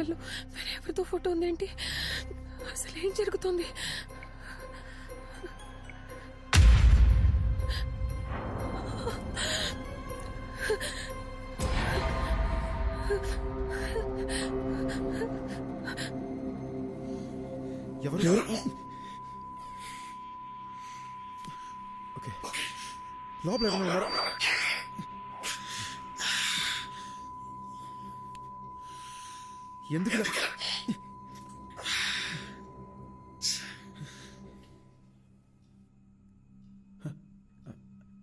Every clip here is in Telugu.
మొబైల్లో వేరే ఎవరితో ఫోటో ఉందేంటి? అసలు ఏం జరుగుతుంది? ఎవరు? ఓకే, లోపల ఎవరు ఉన్నారా? ఎందుకు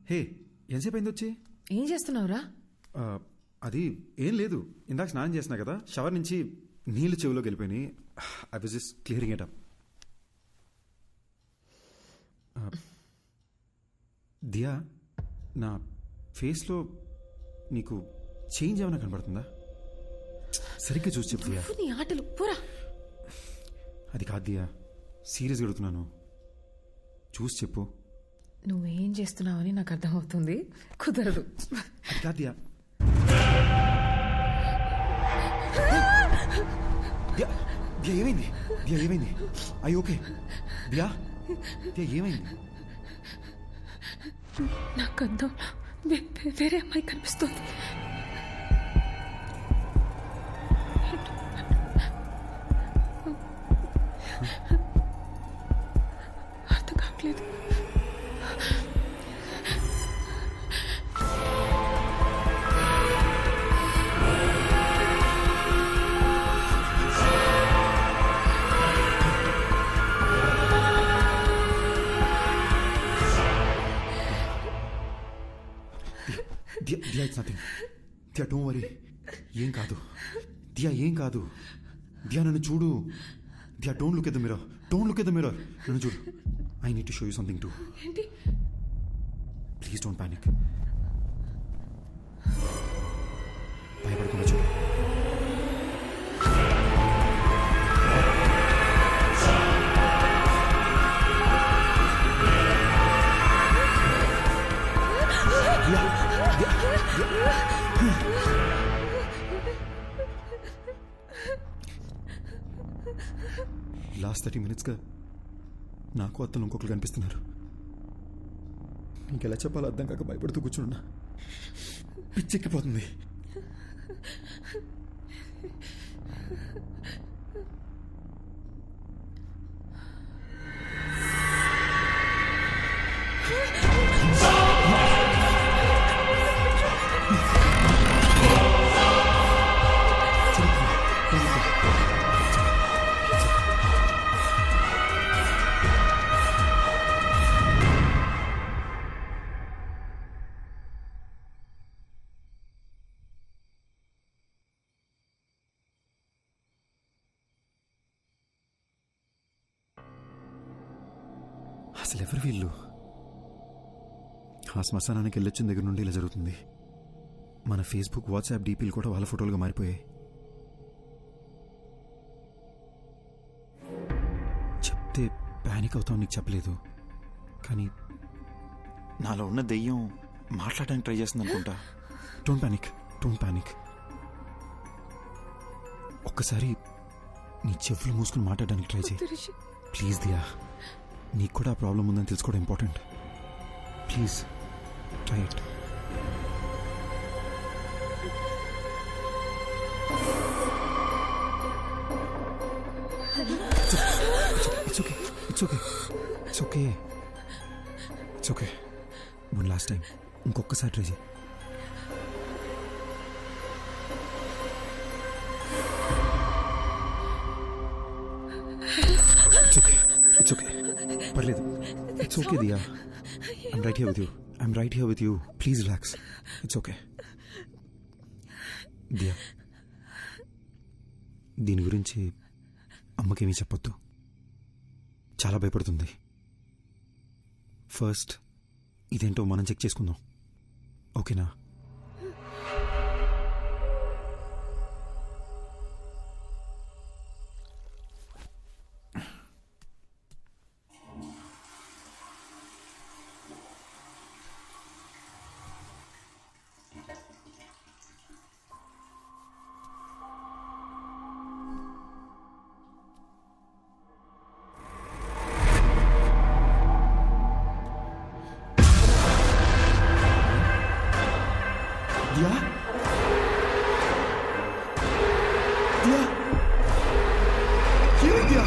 హే, ఎంతసేపు అయింది వచ్చి? ఏం చేస్తున్నావురా? అది ఏం లేదు, ఇందాక స్నానం చేసినా కదా, షవర్ నుంచి నీళ్ళు చెవిలోకి వెళ్ళిపోయినాయి. I was just clearing it up. Diya, నా ఫేస్లో నీకు చేంజ్ ఏమైనా కనబడుతుందా? సరిగ్గా చూసి చెప్పు దియా. నీ ఆటలు పోరా. అది కాదు దియా, సీరియస్గా అడుగుతున్నాను, చూసి చెప్పు. నువ్వేం చేస్తున్నావని నాకు అర్థమవుతుంది, కుదరదు. అది కాదు దియా. దియా ఏమైంది? దియా ఏమైంది? అయ్యి ఓకే దియా? దియా ఏమైంది? నాకు అర్థం, వేరే అమ్మాయి కనిపిస్తుంది. అర్థం కావట్లేదు. Diya, it's nothing. Diya don't worry, ఏం కాదు. దియా ఏం కాదు. దియా నన్ను చూడు. Diya don't look at the mirror, don't look at the mirror. నన్ను చూడు. I need to show you something too. ఏంటి? Please don't panic. భయపడకుండా చూడు. లాస్ట్ 30 minutesగా నాకు అత్తలు ఇంకొకరు కనిపిస్తున్నారు. ఇంకెలా చెప్పాలో అర్థం కాక భయపడుతూ కూర్చున్నా. పిచ్చెక్కిపోతుంది. అసలు ఎవరు వీళ్ళు? ఆ శ్మశానానికి వెళ్ళొచ్చిన దగ్గర నుండి ఇలా జరుగుతుంది. మన ఫేస్బుక్, వాట్సాప్ డీపీలు కూడా వాళ్ళ ఫోటోలుగా మారిపోయాయి. చెప్తే ప్యానిక్ అవుతావు, నీకు చెప్పలేదు. కానీ నాలో ఉన్న దెయ్యం మాట్లాడడానికి ట్రై చేస్తుంది అనుకుంటా. Don't panic, don't panic. ఒక్కసారి నీ చెవులు మూసుకుని మాట్లాడడానికి ట్రై చేయి ప్లీజ్. దియా, నీకు కూడా ఆ ప్రాబ్లం ఉందని తెలుసుకోవడం important. Please try it. It's okay. It's okay. It's okay. It's okay. One last time. ఇంకొకసారి ట్రై చేయి. It's okay. It's okay. పర్లేదు. It's okay, Diya. I'm right here with you. I'm right here with you. Please relax. It's okay. Diya, దీని గురించి అమ్మకేమీ చెప్పొద్దు. చాలా భయపడుతుంది. ఫస్ట్ ఇదేంటో మనం చెక్ చేసుకుందాం, ఓకేనా? దియా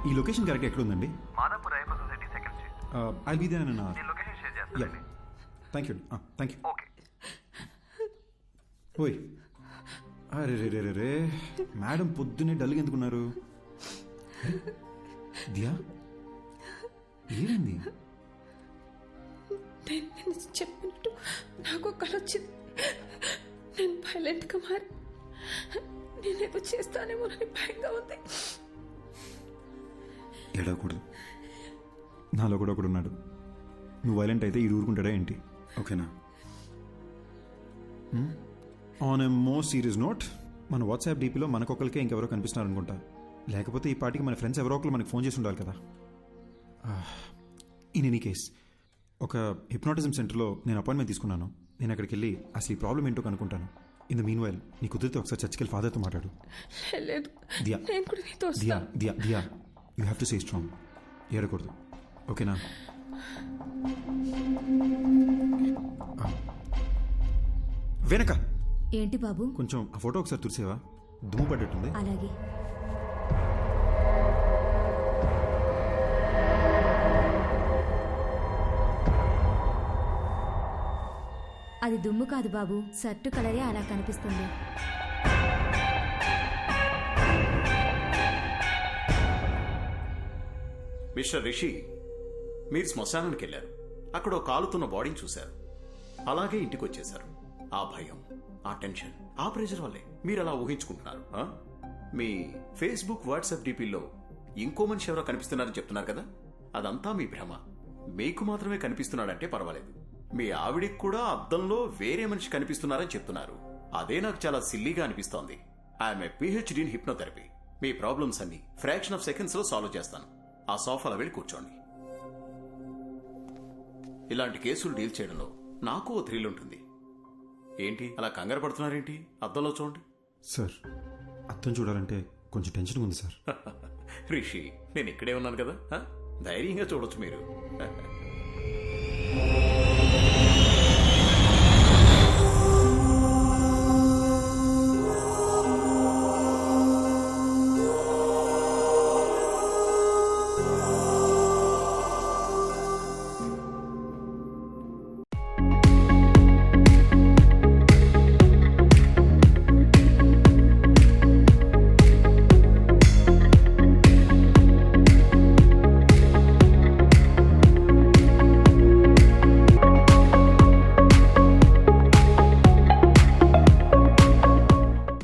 ఈ లొకేషన్ కరెక్ట్ ఎక్కడ ఉందండి? మాదాపూర్ ఐపా society second street. I'll be there in నేను లొకేషన్ షేర్ చేస్తానండి. Thank you thank you. Okay. ఓయ్ అరే రే రే రే రే మేడం పొద్దున్నే డల్గా ఎందుకున్నారు? దియా ఏమైంది? నేను చెప్పినట్టు నాకు కళ వచ్చింది. నేను వైలెంట్గా మారి నేనేదో చేస్తానేమోనని భయంగా ఉంది. ఏడవకూడదు, నాలో కూడా ఒకడు ఉన్నాడు. నువ్వు వైలెంట్ అయితే ఇది ఊరుకుంటాడా ఏంటి? ఓకేనా? On a more serious note, మన వాట్సాప్ డీపీలో మనకొకరికే ఇంకెవరో కనిపిస్తున్నారు అనుకుంటా. లేకపోతే ఈ పార్టీకి మన ఫ్రెండ్స్ ఎవరో ఒకరు మనకు ఫోన్ చేసి ఉండాలి కదా. ఇన్ ఎనీ కేస్, ఒక హిప్నాటిజం సెంటర్లో నేను అపాయింట్మెంట్ తీసుకున్నాను. నేను అక్కడికి వెళ్ళి అసలు ఈ ప్రాబ్లం ఏంటో కనుక్కుంటాను. ఇన్ ద మీన్ వైల్ నీ కుదిరితే ఒకసారి చర్చికి వెళ్ళి ఫాదర్తో మాట్లాడు. లేదు, దియా నేను కూడా నీతో దియా వస్తాను. Diya Diya you have to stay strong. ఏడకూడదు, ఓకేనా? వెనక ఏంటి బాబు? కొంచెం ఆ ఫోటో ఒకసారి తుడిసేవా? దుమ్ము పడ్డట్టుంది. అలాగే. అది దుమ్ము కాదు బాబు, షర్టు కలరే అలా కనిపిస్తుంది. మిస్టర్ రిషి, మీరు శ్మశానానికి వెళ్ళారు. అక్కడ ఓ కాలుతున్న బాడీని చూశారు. అలాగే ఇంటికి వచ్చేశారు. ఆ భయం, ఆ టెన్షన్, ఆ ప్రెషర్ వల్లే మీరు అలా ఊహించుకుంటున్నారు. మీ ఫేస్బుక్, వాట్సాప్ డీపీల్లో ఇంకో మనిషి ఎవరో కనిపిస్తున్నారని చెప్తున్నారు కదా, అదంతా మీ భ్రమ. మీకు మాత్రమే కనిపిస్తున్నాడంటే పర్వాలేదు. మీ ఆవిడికి కూడా అద్దంలో వేరే మనిషి కనిపిస్తున్నారని చెప్తున్నారు. అదే నాకు చాలా సిల్లీగా అనిపిస్తోంది. I'm a PhD in hypnotherapy. Me problems అన్ని ఫ్రాక్షన్ ఆఫ్ సెకండ్స్ లో సాల్వ్ చేస్తాను. ఆ సోఫాలో వెళ్ళి కూర్చోండి. ఇలాంటి కేసులు డీల్ చేయడంలో నాకు ఓ థ్రిల్ ఉంటుంది. ఏంటి అలా కంగారు పడుతున్నారేంటి? అద్దంలో చూడండి. సార్, అర్థం చూడాలంటే కొంచెం టెన్షన్ ఉంది సార్. రిషి, నేను ఇక్కడే ఉన్నాను కదా, ధైర్యంగా చూడొచ్చు మీరు.